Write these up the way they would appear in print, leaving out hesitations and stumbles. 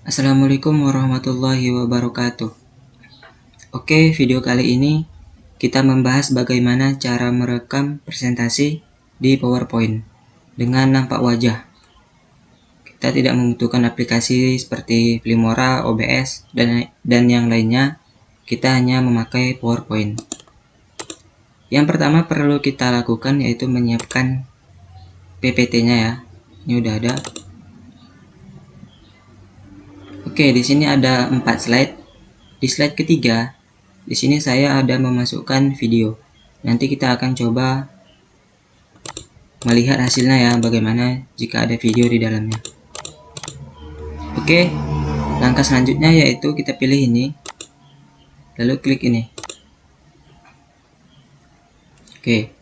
Assalamualaikum warahmatullahi wabarakatuh. Oke, video kali ini kita membahas bagaimana cara merekam presentasi di PowerPoint dengan nampak wajah. Kita tidak membutuhkan aplikasi seperti Filmora, OBS, dan yang lainnya. Kita hanya memakai PowerPoint. Yang pertama perlu kita lakukan yaitu menyiapkan PPT-nya ya. Ini udah ada. Oke, di sini ada 4 slide. Di slide ketiga, di sini saya ada memasukkan video. Nanti kita akan coba melihat hasilnya ya, bagaimana jika ada video di dalamnya. Oke, langkah selanjutnya yaitu kita pilih ini, lalu klik ini. Oke,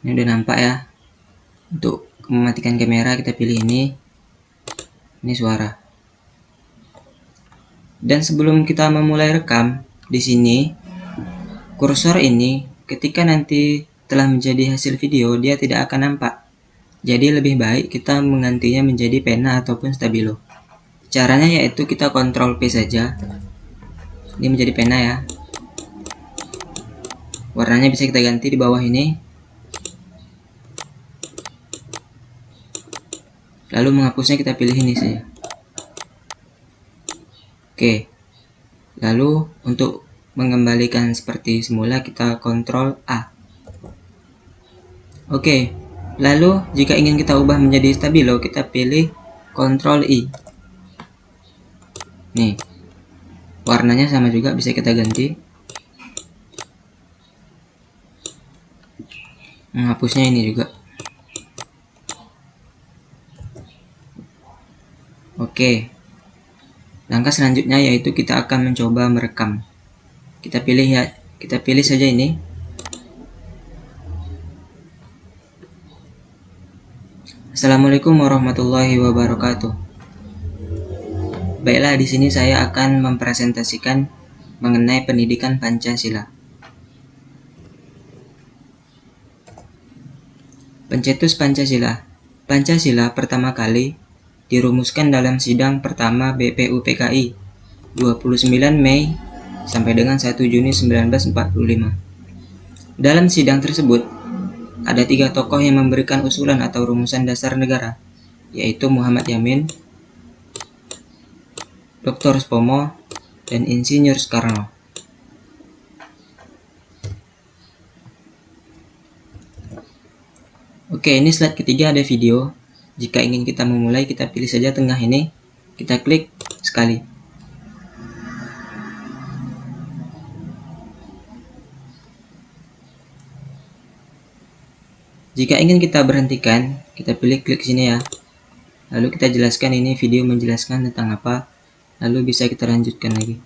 ini udah nampak ya. Untuk mematikan kamera kita pilih ini. Ini suara. Dan sebelum kita memulai rekam, di sini kursor ini ketika nanti telah menjadi hasil video dia tidak akan nampak. Jadi lebih baik kita menggantinya menjadi pena ataupun stabilo. Caranya yaitu kita Ctrl P saja. Ini menjadi pena ya. Warnanya bisa kita ganti di bawah ini. Lalu menghapusnya kita pilih ini saja. Oke. Lalu untuk mengembalikan seperti semula kita Ctrl A. Oke. Lalu jika ingin kita ubah menjadi stabilo kita pilih Ctrl I. Nih. Warnanya sama juga bisa kita ganti. Menghapusnya ini juga. Oke. Langkah selanjutnya yaitu kita akan mencoba merekam. Kita pilih ya, kita pilih saja ini. Assalamualaikum warahmatullahi wabarakatuh. Baiklah, di sini saya akan mempresentasikan mengenai pendidikan Pancasila. Pencetus Pancasila. Pancasila pertama kali dirumuskan dalam sidang pertama BPUPKI 29 Mei sampai dengan 1 Juni 1945. Dalam sidang tersebut, ada 3 tokoh yang memberikan usulan atau rumusan dasar negara, yaitu Muhammad Yamin, Dr. Supomo, dan Insinyur Soekarno. Oke, ini slide ketiga ada video. Jika ingin kita memulai, kita pilih saja tengah ini, kita klik sekali. Jika ingin kita berhentikan, kita pilih klik sini ya. Lalu kita jelaskan ini video menjelaskan tentang apa, lalu bisa kita lanjutkan lagi.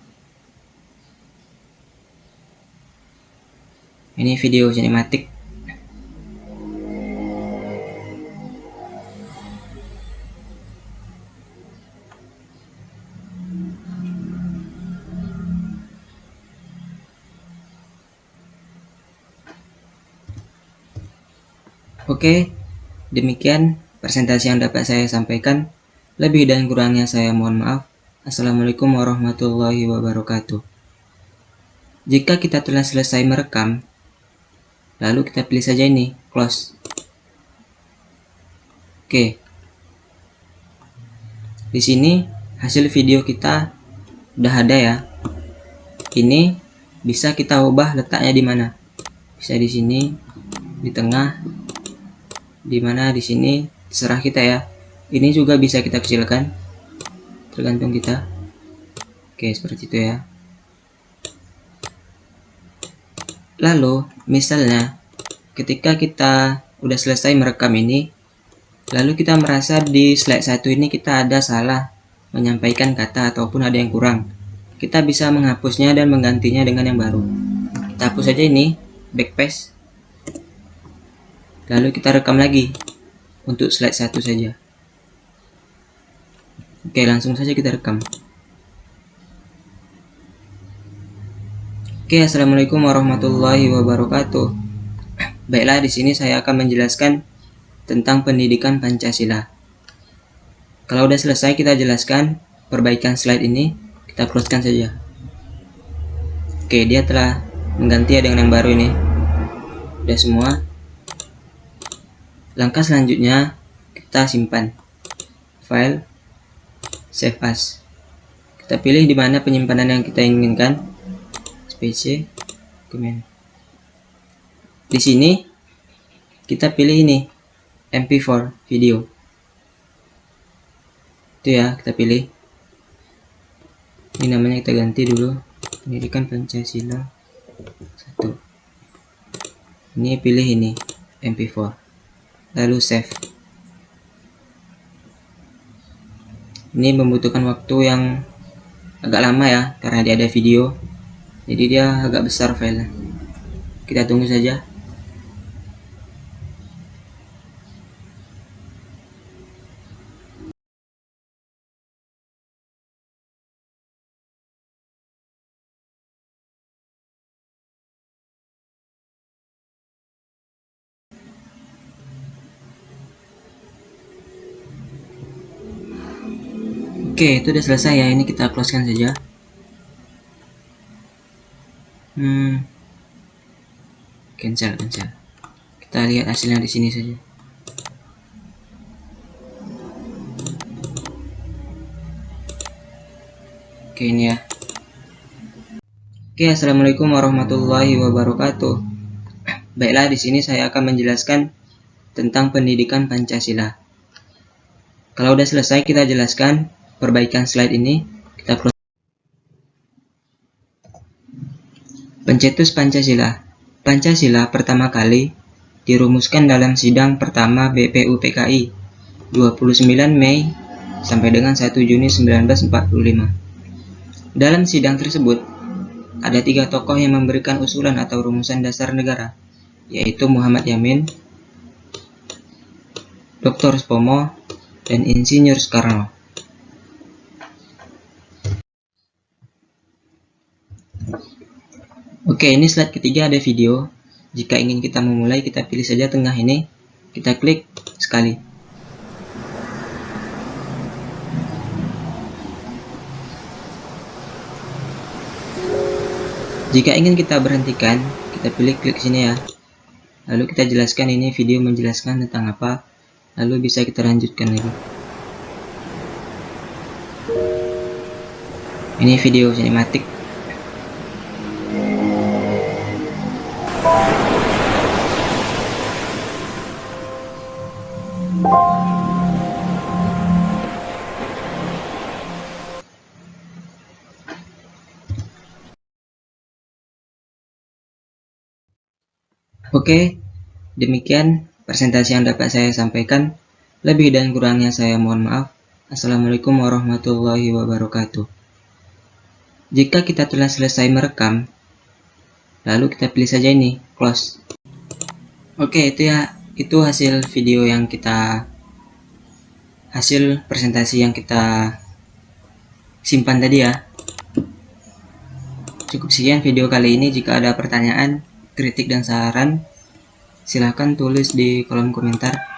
Ini video sinematik. Oke, demikian presentasi yang dapat saya sampaikan. Lebih dan kurangnya saya mohon maaf. Assalamualaikum warahmatullahi wabarakatuh. Jika kita telah selesai merekam, lalu kita pilih saja ini, close. Oke. Di sini hasil video kita udah ada ya. Ini bisa kita ubah letaknya di mana. Bisa di sini, di tengah, di mana di sini terserah kita ya. Ini juga bisa kita kecilkan, tergantung kita. Oke, seperti itu ya. Lalu misalnya ketika kita udah selesai merekam ini, lalu kita merasa di slide 1 ini kita ada salah menyampaikan kata ataupun ada yang kurang, kita bisa menghapusnya dan menggantinya dengan yang baru. Kita hapus saja ini, backpaste. Lalu kita rekam lagi untuk slide 1 saja. Oke, langsung saja kita rekam. Oke, assalamualaikum warahmatullahi wabarakatuh. Baiklah, di sini saya akan menjelaskan tentang pendidikan Pancasila. Kalau udah selesai kita jelaskan, perbaikan slide ini kita closekan saja. Oke, dia telah mengganti ya dengan yang baru ini. Udah semua. Langkah selanjutnya kita simpan. File, save as. Kita pilih di mana penyimpanan yang kita inginkan. Space, command. Di sini kita pilih ini MP4 video. Itu ya, kita pilih. Ini namanya kita ganti dulu. Pendidikan Pancasila 1. Ini pilih ini MP4. Lalu save. Ini membutuhkan waktu yang agak lama ya, karena dia ada video. Jadi dia agak besar filenya. Kita tunggu saja. Oke, itu udah selesai ya. Ini kita closekan saja. Cancel. Kita lihat hasilnya di sini saja. Oke, ini ya. Oke, assalamualaikum warahmatullahi wabarakatuh. Baiklah, di sini saya akan menjelaskan tentang pendidikan Pancasila. Kalau udah selesai, kita jelaskan perbaikan slide ini. Kita close. Pencetus Pancasila. Pancasila pertama kali dirumuskan dalam sidang pertama BPUPKI 29 Mei sampai dengan 1 Juni 1945. Dalam sidang tersebut, ada 3 tokoh yang memberikan usulan atau rumusan dasar negara, yaitu Muhammad Yamin, Dr. Supomo, dan Insinyur Soekarno. Oke, ini slide ketiga ada video. Jika ingin kita memulai, kita pilih saja tengah ini, kita klik sekali. Jika ingin kita berhentikan, kita pilih klik sini ya. Lalu kita jelaskan ini video menjelaskan tentang apa. Lalu bisa kita lanjutkan lagi. Ini video sinematik. Oke, demikian presentasi yang dapat saya sampaikan. Lebih dan kurangnya saya mohon maaf. Assalamualaikum warahmatullahi wabarakatuh. Jika kita telah selesai merekam, lalu kita pilih saja ini, close. Oke, itu ya, itu hasil video yang hasil presentasi yang kita simpan tadi ya. Cukup sekian video kali ini. Jika ada pertanyaan, kritik dan saran, silahkan tulis di kolom komentar.